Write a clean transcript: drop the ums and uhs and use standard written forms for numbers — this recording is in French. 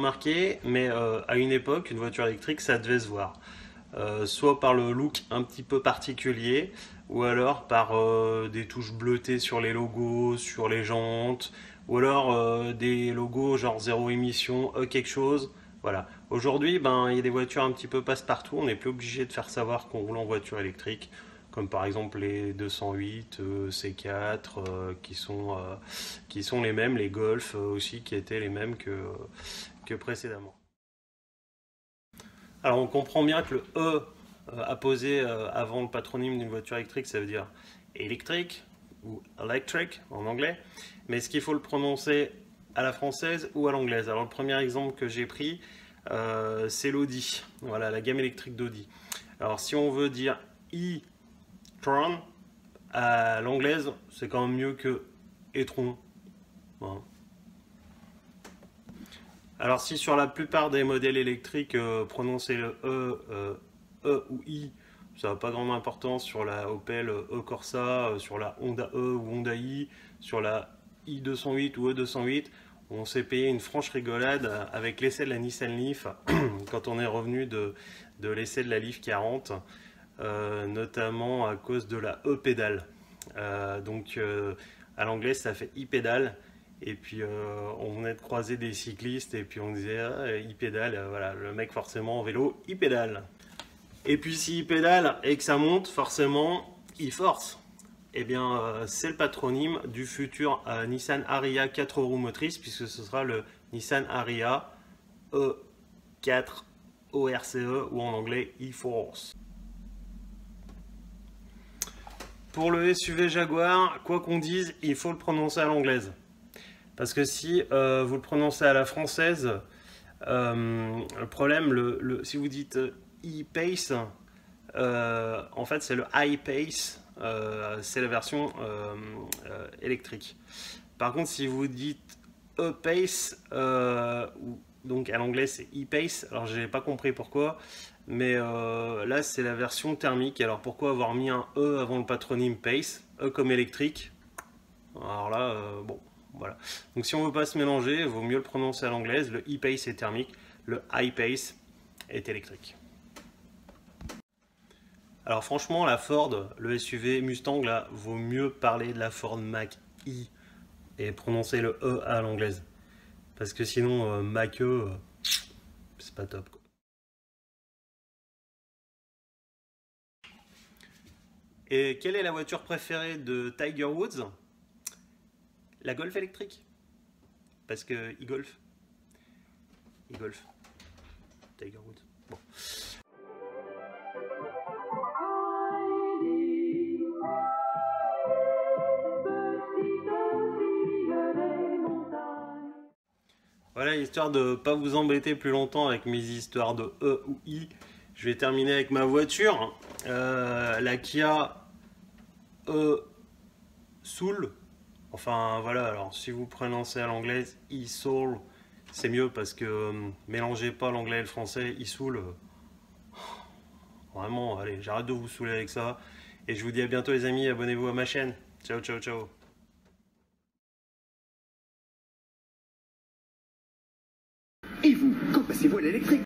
remarqué, mais à une époque, une voiture électrique, ça devait se voir. Soit par le look un petit peu particulier, ou alors par des touches bleutées sur les logos, sur les jantes, ou alors des logos genre zéro émission, quelque chose. Voilà. Aujourd'hui, ben, il y a des voitures un petit peu passe-partout. On n'est plus obligé de faire savoir qu'on roule en voiture électrique, comme par exemple les 208, C4, qui sont les mêmes, les Golf aussi, qui étaient les mêmes que précédemment. Alors on comprend bien que le E apposé avant le patronyme d'une voiture électrique, ça veut dire électrique ou electric en anglais, mais est-ce qu'il faut le prononcer à la française ou à l'anglaise? Alors le premier exemple que j'ai pris, c'est l'Audi, voilà, la gamme électrique d'Audi. Alors si on veut dire e-tron, à l'anglaise, c'est quand même mieux que e-tron. Voilà. Alors si sur la plupart des modèles électriques, prononcer le E ou I, ça n'a pas grande importance sur la Opel E-Corsa, sur la Honda E ou Honda I, sur la i208 ou E208, on s'est payé une franche rigolade avec l'essai de la Nissan Leaf quand on est revenu de l'essai de la Leaf 40, notamment à cause de la E-pédale. À l'anglais ça fait e-pédale. Et puis on venait de croiser des cyclistes et puis on disait ah, il pédale, voilà, le mec forcément en vélo, il pédale. Et puis s'il pédale et que ça monte, forcément, il force. Eh bien c'est le patronyme du futur Nissan Ariya 4 roues motrices, puisque ce sera le Nissan Ariya E4 ORCE ou en anglais e-Force. Pour le SUV Jaguar, quoi qu'on dise, il faut le prononcer à l'anglaise. Parce que si vous le prononcez à la française, le problème, si vous dites e-Pace, en fait c'est le I-Pace, c'est la version électrique. Par contre, si vous dites e-Pace, donc à l'anglais c'est e-Pace, alors j'ai pas compris pourquoi, mais là c'est la version thermique. Alors pourquoi avoir mis un E avant le patronyme Pace, E comme électrique? Alors là, bon. Voilà. Donc si on ne veut pas se mélanger, il vaut mieux le prononcer à l'anglaise. Le e-Pace est thermique, le I-Pace est électrique. Alors franchement, la Ford, le SUV Mustang, là, vaut mieux parler de la Ford Mach-E et prononcer le E à l'anglaise. Parce que sinon, Mach-E, c'est pas top, quoi. Et quelle est la voiture préférée de Tiger Woods? La Golf électrique. Parce que e-Golf. E-Golf. Tiger Woods. Bon. Voilà, histoire de ne pas vous embêter plus longtemps avec mes histoires de E ou I, je vais terminer avec ma voiture. La Kia E-Soul. Enfin voilà, alors si vous prononcez à l'anglaise e-Soul, c'est mieux parce que mélangez pas l'anglais et le français. E-Soul, vraiment, allez, j'arrête de vous saouler avec ça. Et je vous dis à bientôt les amis, abonnez-vous à ma chaîne. Ciao, ciao, ciao. Et vous, quand passez-vous à l'électrique?